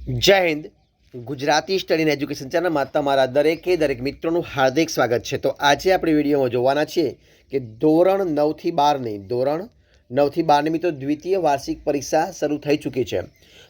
જય Hind. Gujarati study and education ચેનલમાં તમારા દરેક મિત્રોનું હાર્દિક સ્વાગત છે. તો આજે આપણે વિડીયોમાં જોવાના છીએ કે ધોરણ 9 થી 12ની મિત્રો દ્વિતીય વાર્ષિક પરીક્ષા શરૂ થઈ ચૂકી છે.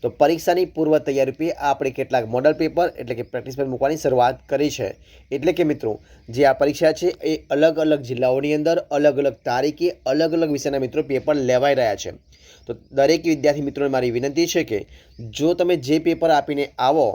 તો પરીક્ષાની પૂર્વ તૈયારી રૂપે આપણે કેટલાક મોડલ પેપર એટલે કે પ્રેક્ટિસ પેપર મૂકવાની શરૂઆત કરી છે. એટલે કે મિત્રો જે આ પરીક્ષા છે એ અલગ અલગ જિલ્લાઓની અંદર અલગ અલગ તારીખે અલગ અલગ વિષયના મિત્રો પેપર લેવાઈ રહ્યા છે. તો દરેક વિદ્યાર્થી મિત્રોને મારી વિનંતી છે કે જો તમે જે પેપર આપીને આવો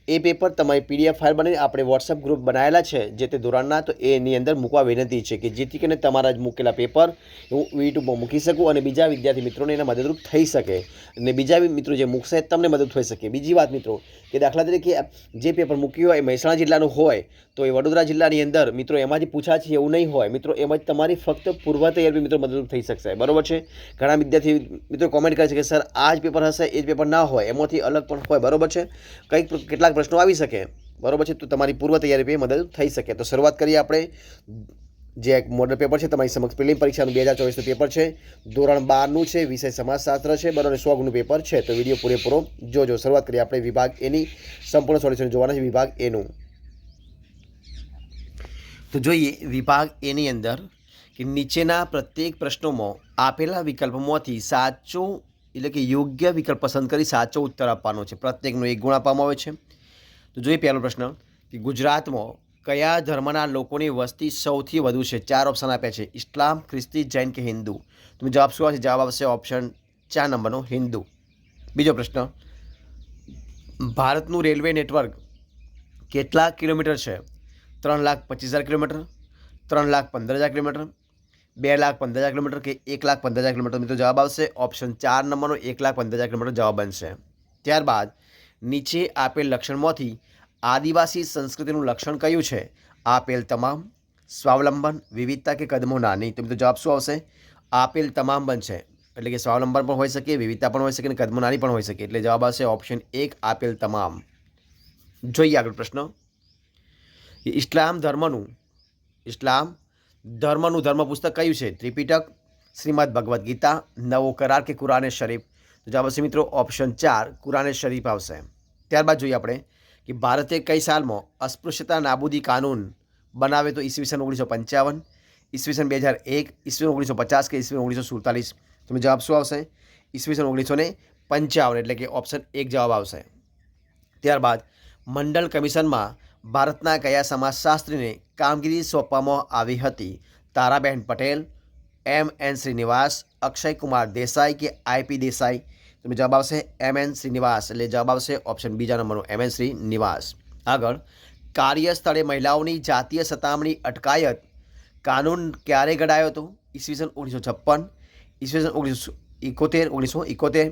એ પેપર તમારી પીડીએફ ફાઇલ બનાવીને આપણે વોટ્સઅપ ગ્રુપ બનાવેલા છે જે તે ધોરણના, તો એની અંદર મૂકવા વિનંતી છે કે જેથી કરીને તમારા જ મૂકેલા પેપર હું યુટ્યુબમાં મૂકી શકું અને બીજા વિદ્યાર્થી મિત્રોને એના મદદરૂપ થઈ શકે અને બીજા મિત્રો જે મૂકશે તમને મદદ થઈ શકે. બીજી વાત મિત્રો કે દાખલા તરીકે જે પેપર મૂક્યું હોય એ મહેસાણા જિલ્લાનું હોય તો એ વડોદરા જિલ્લાની અંદર મિત્રો એમાંથી પૂછાશે એવું નહીં હોય. મિત્રો એમાં તમારી ફક્ત પૂર્વ તૈયારી મિત્રો મદદરૂપ થઈ શકશે. બરાબર છે. ઘણા વિદ્યાર્થી મિત્રો કોમેન્ટ કરે છે કે સર આ જ પેપર હશે એ જ પેપર ના હોય, એમાંથી અલગ પણ હોય. બરાબર છે. કેટલાક પ્રશ્નો આવી શકે. બરાબર છે. તો તમારી પૂર્વ તૈયારી પર મદદ થઈ શકે. તો શરૂઆત કરીએ આપણે. જે એક મોડલ પેપર છે તમારી સમક્ષ પ્રિલિમ પરીક્ષાનું 2024નું પેપર છે. ધોરણ 12નું છે, વિષય સમાજશાસ્ત્ર છે. બરાબર, 100 ગુણનું પેપર છે. તો વિડીયો પૂરેપૂરો જોજો. શરૂઆત કરીએ આપણે વિભાગ એની સંપૂર્ણ સોલ્યુશન જોવાના છે. વિભાગ એનું તો જોઈએ. વિભાગ એની અંદર કે નીચેના પ્રત્યેક પ્રશ્નોમાં આપેલા વિકલ્પોમાંથી સાચો એટલે કે યોગ્ય વિકલ્પ પસંદ કરી સાચો ઉત્તર આપવાનો છે. પ્રત્યેકનો 1 ગુણ આપવામાં આવે છે. તો જોઈએ પહેલો પ્રશ્ન કે ગુજરાતમાં કયા ધર્મના લોકોની વસ્તી સૌથી વધુ છે? 4 ઓપ્શન આપ્યા છે: ઇસ્લામ, ખ્રિસ્તી, જૈન કે હિન્દુ. તો જવાબ શું આવશે? જવાબ આવશે ઓપ્શન 4 નંબરનો હિન્દુ. બીજો પ્રશ્ન, ભારતનું રેલવે નેટવર્ક કેટલા કિલોમીટર છે? 3,25,000 કિલોમીટર, 3,15,000 કિલોમીટર, 2,15,000 કિલોમીટર કે 1,15,000 કિલોમીટર. મિત્રો જવાબ આવશે ઓપ્શન 4 નંબરનો 1,15,000 કિલોમીટર જવાબ બનશે. ત્યારબાદ નીચે આપેલ લક્ષણમાંથી આદિવાસી સંસ્કૃતિનું લક્ષણ કયું છે? આપેલ તમામ, સ્વાવલંબન, વિવિધતા કે કદમો નાની. તો મિત્રો જવાબ શું આવશે? આપેલ તમામ બનશે. એટલે કે સ્વાવલંબન પણ હોઈ શકે, વિવિધતા પણ હોઈ શકે અને કદમો નાની પણ હોઈ શકે. એટલે જવાબ આવશે ઓપ્શન 1 આપેલ તમામ. જોઈએ આગળ પ્રશ્ન. ઇસ્લામ ધર્મનું ધર્મ પુસ્તક કયું છે? ત્રિપિટક, શ્રીમદ ભગવદ્ ગીતા, નવો કરાર કે કુરાને શરીફ. તો જવાબ આવશે મિત્રો ઓપ્શન 4 કુરાને શરીફ આવશે. ત્યારબાદ જોઈએ આપણે કે ભારતે કઈ સાલમાં અસ્પૃશ્યતા નાબૂદી કાનૂન બનાવે? તો ઈસવીસન 1955, ઈસવીસન 2001, ઈસવીસન 1950 કે ઈસવીસન 1947. તમે જવાબ શું આવશે? ઈસવીસન 1955 એટલે કે ઓપ્શન 1 જવાબ આવશે. ત્યારબાદ મંડળ કમિશનમાં ભારતના કયા સમાજશાસ્ત્રીને કામગીરી સોંપવામાં આવી હતી? તારાબેન પટેલ, M.N. શ્રીનિવાસ, અક્ષય કુમાર દેસાઈ કે I.P. દેસાઈ. તમે જવાબ આવશે M.N. શ્રીનિવાસ. એટલે જવાબ આવશે ઓપ્શન બીજા નંબરનો M.N. શ્રીનિવાસ. આગળ, કાર્યસ્થળે મહિલાઓની જાતીય સતામણી અટકાયત કાનૂન ક્યારે ઘડાયો હતો? ઈસવીસન 1956, ઈસવીસન 1971,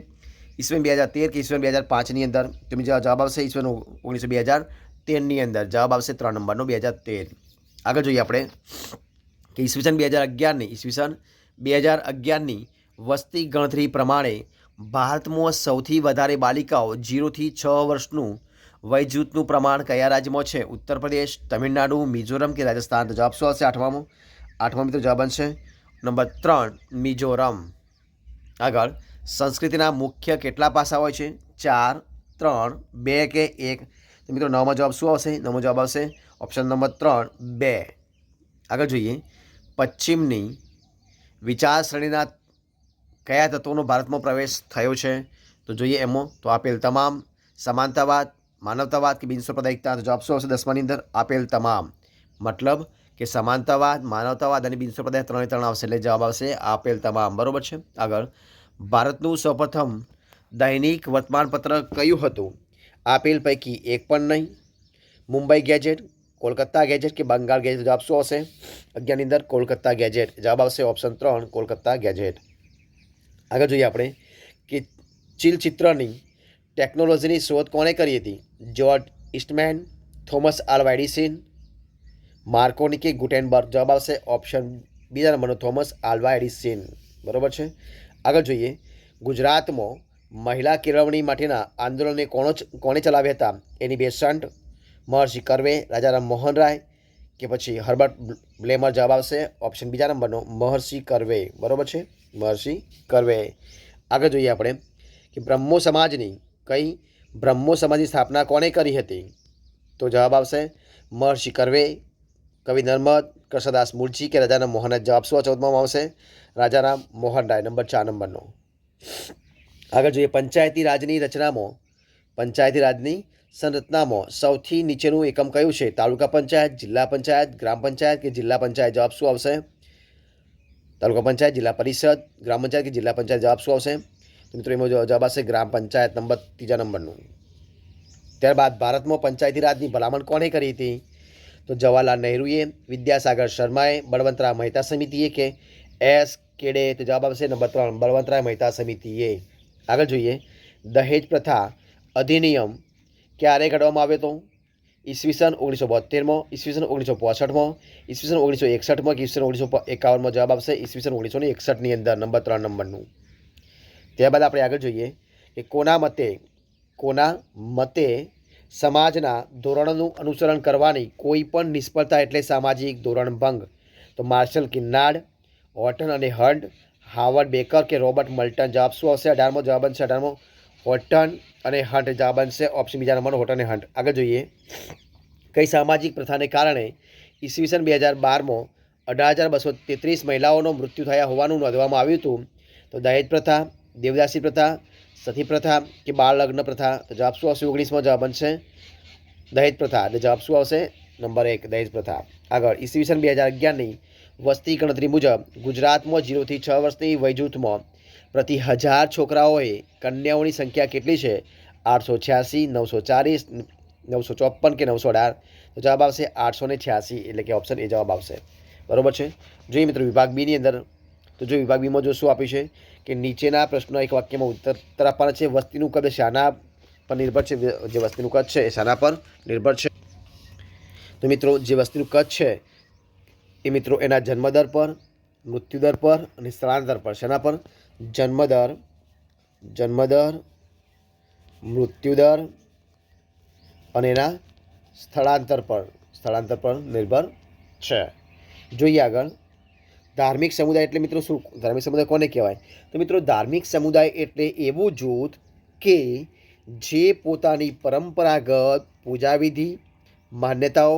ઈસવીસન 2013 કે ઈસવીસન 2005ની અંદર. તમે જવાબ આવશે ઈસવીસન 2013ની અંદર. જવાબ આવશે 3 નંબરનો 2013. આગળ જોઈએ આપણે કે ઈસવીસન 2011ની વસ્તી ગણતરી પ્રમાણે ભારતમાં સૌથી વધારે બાલિકાઓ 0 થી 6 વર્ષનું વયજૂથનું પ્રમાણ કયા રાજ્યમાં છે? ઉત્તર પ્રદેશ, તમિલનાડુ, મિઝોરમ કે રાજસ્થાન. તો જવાબ શું આવશે? આઠમા મિત્રો જવાબ બનશે નંબર 3 મિઝોરમ. આગળ, સંસ્કૃતિના મુખ્ય કેટલા પાસા હોય છે? 4, 3, 2 કે 1. તો મિત્રો 9માં જવાબ શું આવશે? 9મો જવાબ આવશે ઓપ્શન નંબર 3 2. આગળ જોઈએ, પશ્ચિમની વિચારસરણીના કયા તત્વોનો ભારતમાં પ્રવેશ થયો છે? તો જોઈએ એમાં તો આપેલ તમામ, સમાનતાવાદ, માનવતાવાદ કે બિનસાંપ્રદાયિકતા. તો જવાબ શું આવશે 10માની અંદર? આપેલ તમામ. મતલબ કે સમાનતાવાદ, માનવતાવાદ અને બિનસાંપ્રદાયિક 3 આવશે. એટલે જવાબ આવશે આપેલ તમામ. બરાબર છે. આગળ, ભારતનું સૌપ્રથમ દૈનિક વર્તમાનપત્ર કયું હતું? આપેલ પૈકી એક પણ નહીં. મુંબઈ ગેજેટ, કોલકાતા ગેજેટ કે બંગાળ ગેજેટ. જવાબ શું આવશે? 11ની અંદર કોલકાતા ગેજેટ. જવાબ આવશે ઓપ્શન 3 કોલકાતા ગેજેટ. આગળ જોઈએ આપણે કે ચિત્રની ટેકનોલોજીની શોધ કોણે કરી હતી? જ્યોર્જ ઇસ્ટમેન, થોમસ આલ્વા એડિસન, માર્કોની કે ગુટેનબર્ગ. જવાબ આવશે ઓપ્શન બીજા નંબરનો થોમસ આલ્વા એડિસન. બરાબર છે. આગળ જોઈએ, ગુજરાતમાં મહિલા કેળવણી માટેના આંદોલનને કોણે ચલાવ્યા હતા? એની બેસન્ટ, મહર્ષિ કર્વે, રાજારામ મોહન રાય કે પછી હર્બર્ટ બ્લેમર. જવાબ આવશે ઓપ્શન બીજા નંબરનો મહર્ષિ કર્વે. બરાબર છે, મહર્ષિ કર્વે. આગળ જોઈએ આપણે કે બ્રહ્મો સમાજની કઈ બ્રહ્મો સમાજની સ્થાપના કોણે કરી હતી? તો જવાબ આવશે મહર્ષિ કર્વે, કવિ નર્મદ, કૃષ્ણદાસ મૂળજી કે રાજારામ મોહન રાય. જવાબ શું 14માં આવશે? રાજારામ મોહન રાય. નંબર 4 નંબરનો. આગળ જોઈએ પંચાયતી રાજની રચનામાં, પંચાયતી રાજની સંરચનામાં સૌથી નીચેનું એકમ કયું છે? તાલુકા પંચાયત, જિલ્લા પંચાયત, ગ્રામ પંચાયત કે જિલ્લા પંચાયત. જવાબ શું આવશે? તાલુકા પંચાયત, જિલ્લા પરિષદ, ગ્રામ પંચાયત કે જિલ્લા પંચાયત. જવાબ શું આવશે? તો મિત્રો એમાં જવાબ આવશે ગ્રામ પંચાયત. નંબર 3 નંબરનું. ત્યારબાદ ભારતમાં પંચાયતી રાજની ભલામણ કોણે કરી હતી? તો જવાહરલાલ નહેરુએ, વિદ્યાસાગર શર્માએ, બળવંતરાય મહેતા સમિતિએ કે એસ કેડે. તો જવાબ આવશે નંબર 3 બળવંતરાય મહેતા સમિતિએ. આગળ જોઈએ દહેજ પ્રથા અધિનિયમ ક્યારે ઘડવામાં આવ્યો હતો? ઈસવીસન 1972માં, ઈસવીસન 1965માં, ઈસવીસન 1961માં કે ઈસવીસન 1951માં. જવાબ આવશે ઈસવીસન 1961ની અંદર. નંબર 3 નંબરનું. ત્યારબાદ આપણે આગળ જોઈએ કે કોના મતે સમાજના ધોરણોનું અનુસરણ કરવાની કોઈ પણ નિષ્ફળતા એટલે સામાજિક ધોરણ ભંગ? તો માર્શલ કિન્નાર્ડ, હોટન અને હન્ટ, હાવર્ડ બેકર કે રોબર્ટ મલ્ટન. જવાબ શું આવશે? 18મો જવાબ બનશે 18મો હોટન અને હન્ટ. જવાબ બનશે ઓપ્શન બીજા નંબરનો હોટન અને હન્ટ. આગળ જોઈએ કઈ સામાજિક પ્રથાને કારણે ઈસવીસન 2012માં 18,233 મહિલાઓનો મૃત્યુ થયા હોવાનું નોંધવામાં આવ્યું હતું? તો દહેજ પ્રથા, દેવદાસી પ્રથા, સતી પ્રથા કે બાળ લગ્ન પ્રથા. તો જવાબ શું આવશે? 19મો જવાબ બનશે દહેજ પ્રથા. એટલે જવાબ શું આવશે? નંબર 1 દહેજ પ્રથા. આગળ ઈસવીસન 2011ની વસ્તી ગણતરી મુજબ ગુજરાતમાં 0 થી 6 વર્ષની વયજૂથમાં પ્રતિ 1000 છોકરાઓએ કન્યાઓની સંખ્યા કેટલી છે? 886, 940, 954 કે 918. તો જવાબ આવશે 886 એટલે કે ઓપ્શન એ જવાબ આવશે. બરોબર છે. જોઈએ મિત્રો વિભાગ બીની અંદર. તો જો વિભાગ બીમાં જો શું આપ્યું છે કે નીચેના પ્રશ્નો એક વાક્યમાં ઉત્તર આપવાના છે. વસ્તીનું કદ શાના પર નિર્ભર છે? જે વસ્તીનું કદ છે એ શાના પર નિર્ભર છે? તો મિત્રો જે વસ્તીનું કદ છે એ મિત્રો એના જન્મદર પર, મૃત્યુદર પર અને સ્થળાંતર પર. શેના પર? જન્મદર, મૃત્યુદર અને એના સ્થળાંતર પર નિર્ભર છે. જોઈએ આગળ ધાર્મિક સમુદાય એટલે મિત્રો શું? ધાર્મિક સમુદાય કોને કહેવાય? તો મિત્રો ધાર્મિક સમુદાય એટલે એવું જૂથ કે જે પોતાની પરંપરાગત પૂજાવિધિ, માન્યતાઓ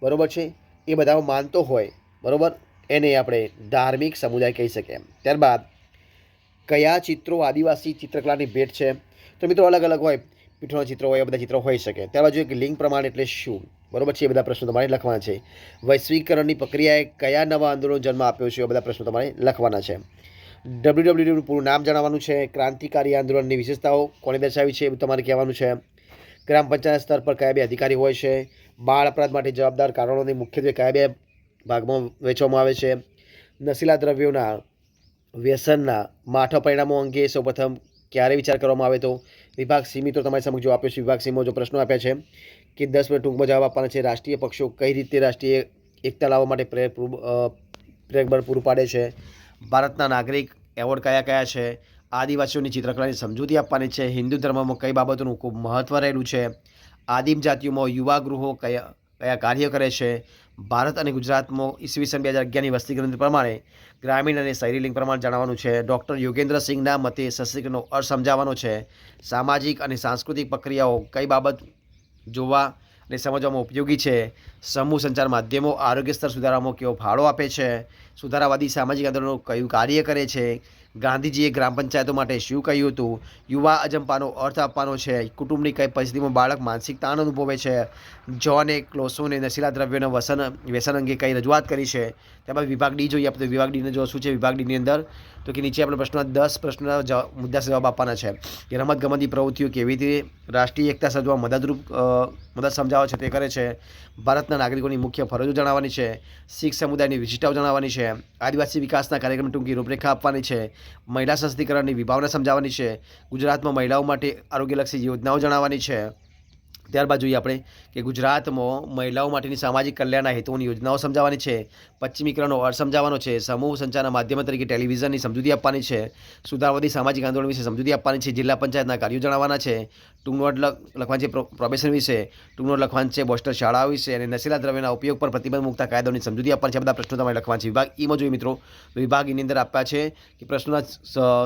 બરાબર છે એ બધા માનતો હોય, બરાબર, એને આપણે ધાર્મિક સમુદાય કહી શકીએ. ત્યારબાદ કયા ચિત્રો આદિવાસી ચિત્રકલાની ભેટ છે? તો મિત્રો અલગ અલગ હોય, પીઠોના ચિત્રો હોય, એ બધા ચિત્રો હોઈ શકે. ત્યારબાદ જોઈએ કે લિંગ પ્રમાણ એટલે શું? બરાબર છે. એ બધા પ્રશ્નો તમારે લખવાના છે. વૈશ્વિકરણની પ્રક્રિયાએ કયા નવા આંદોલનો જન્મ આપ્યો છે? એ બધા પ્રશ્નો તમારે લખવાના છે. WWW પૂરું નામ જણાવવાનું છે. ક્રાંતિકારી આંદોલનની વિશેષતાઓ કોને દર્શાવી છે એ તમારે કહેવાનું છે. ગ્રામ પંચાયત સ્તર પર કયા 2 અધિકારી હોય છે? બાળ અપરાધ માટે જવાબદાર કારણોને મુખ્યત્વે કયા 2 ભાગમાં વહેંચવામાં આવે છે? નશીલા દ્રવ્યોના વ્યસનના માઠા પરિણામો અંગે સૌપ્રથમ ક્યારે વિચાર કરવામાં આવે તો? વિભાગ સી મિત્રો તમારી સમક્ષ જો આપ્યો છે. વિભાગ સીમાં જો પ્રશ્નો આપ્યા છે કે 10 મિનિટ ટૂંકમાં જવાબ આપવાના છે. રાષ્ટ્રીય પક્ષો કઈ રીતે રાષ્ટ્રીય એકતા લાવવા માટે પ્રેરક પૂરું પાડે છે? ભારતના નાગરિક એવોર્ડ કયા છે? આદિવાસીઓની ચિત્રકલાની સમજૂતી આપવાની છે. હિન્દુ ધર્મમાં કઈ બાબતોનું ખૂબ મહત્ત્વ રહેલું છે? આદિમ જાતિઓમાં યુવા ગૃહો કયા કાર્ય કરે છે? ભારત અને ગુજરાતમાં ઈસવીસન 2011ની વસ્તી ગણતરી પ્રમાણે ગ્રામીણ અને શહેરી લિંગ પ્રમાણ જાણવાનું છે. ડૉક્ટર યોગેન્દ્ર સિંહના મતે સશક્તિકરણનો અર્થ સમજાવવાનો છે. સામાજિક અને સાંસ્કૃતિક પ્રક્રિયાઓ કઈ બાબત જોવા અને સમજવામાં ઉપયોગી છે? સમૂહ સંચાર માધ્યમો આરોગ્ય સ્તર સુધારવામાં કેવો ફાળો આપે છે? સુધારાવાદી સામાજિક આંદોલનો કયું કાર્ય કરે છે? ગાંધીજીએ ગ્રામ પંચાયતો માટે શું કહ્યું હતું? યુવા અજંપાનો અર્થ આપવાનો છે. કુટુંબની કઈ પરિસ્થિતિમાં બાળક માનસિક તાણ અનુભવે છે? જ્હોને ક્લોસોને નશીલા દ્રવ્યોના વ્યસન અંગે કઈ રજૂઆત કરી છે? ત્યારબાદ વિભાગ ડી જોઈએ આપણે. તો વિભાગ ડીને જો શું છે વિભાગ ડીની અંદર? તો કે નીચે આપણે 10 પ્રશ્નોના મુદ્દા જવાબ આપવાના છે. કે રમતગમતની પ્રવૃત્તિઓ કેવી રીતે રાષ્ટ્રીય એકતા સર્જવા મદદ સમજાવે છે તે કરે છે. ભારતના નાગરિકોની મુખ્ય ફરજો જણાવવાની છે. શીખ સમુદાયની વિશિષ્ટતાઓ જણાવવાની છે. આદિવાસી વિકાસના કાર્યક્રમ ટૂંકી રૂપરેખા આપવાની છે. મહિલા સશક્તિકરણની વિભાવના સમજાવવાની છે. ગુજરાતમાં મહિલાઓ માટે આરોગ્યલક્ષી યોજનાઓ જણાવવાની છે. ત્યારબાદ જોઈએ આપણે કે ગુજરાતમાં મહિલાઓ માટેની સામાજિક કલ્યાણના હેતુઓની યોજનાઓ સમજાવવાની છે. પશ્ચિમીકરણનો અર્થ સમજાવવાનો છે. સમૂહ સંચારના માધ્યમ તરીકે ટેલિવિઝનની સમજૂતી આપવાની છે. સુધારવાદી સામાજિક આંદોલન વિશે સમજૂતી આપવાની છે. જિલ્લા પંચાયતના કાર્યો જણાવવાના છે. ટૂંક નોટ લખવાની છે પ્રોબેશન વિશે, ટૂંક નોટ લખવાની છે બોસ્ટર શાળાઓ વિશે અને નશીલા દ્રવ્યના ઉપયોગ પર પ્રતિબંધ મૂકતા કાયદાઓની સમજૂતી આપવાની છે. બધા પ્રશ્નો તમારે લખવાના છે. વિભાગ ઈમાં જોઈએ મિત્રો, વિભાગ ઈની અંદર આપ્યા છે કે પ્રશ્નોના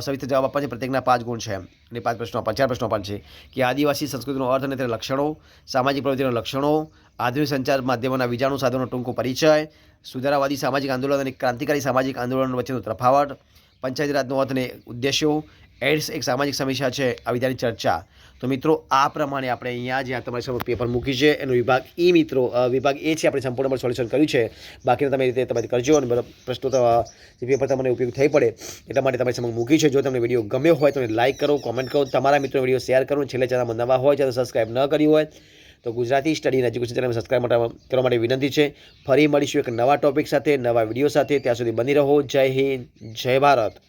સવિસ્તર જવાબ આપવા છે. પ્રત્યેકના 5 ગુણ છે અને 5 પ્રશ્નો આપવા, 4 પ્રશ્નો આપવાના છે કે આદિવાસી સંસ્કૃતિનો અર્થ અને તેના લક્ષણો, સામાજિક પ્રવૃત્તિના લક્ષણો, આધુનિક સંચાર માધ્યમોના વિજાણુ સાધનો ટૂંકો પરિચય, સુધારાવાદી સામાજિક આંદોલન અને ક્રાંતિકારી સામાજિક આંદોલન વચ્ચેનો તફાવત, પંચાયતી રાજનો અર્થ અને ઉદ્દેશો, એડ્સ એક સામાજિક સમસ્યા છે, આ વિધાની ચર્ચા. તો મિત્રો આ પ્રમાણે આપણે અહીંયા જે તમારી સામે પેપર મૂકી છે એનો વિભાગ ઈ મિત્રો વિભાગ એ છે આપણે સંપૂર્ણ સોલ્યુશન કર્યું છે. બાકીના તમે રીતે તમે કરજો અને બધા પ્રશ્નો જે પેપર તમને ઉપયોગ થઈ પડે એટલા માટે તમારી સામે મૂકી છે. જો તમને વિડીયો ગમ્યો હોય તો લાઇક કરો, કોમેન્ટ કરો, તમારા મિત્રો વિડીયો શેર કરો. છેલ્લે ચેનલમાં નવા હોય તો સબસ્ક્રાઈબ ન કર્યું હોય તો ગુજરાતી સ્ટડી અને એજ્યુકેશન ચેનલ સબસ્ક્રાઈબ કરવા માટે વિનંતી છે. ફરી મળીશું એક નવા ટોપિક સાથે, નવા વિડીયો સાથે. ત્યાં સુધી બની રહો. જય હિન્દ, જય ભારત.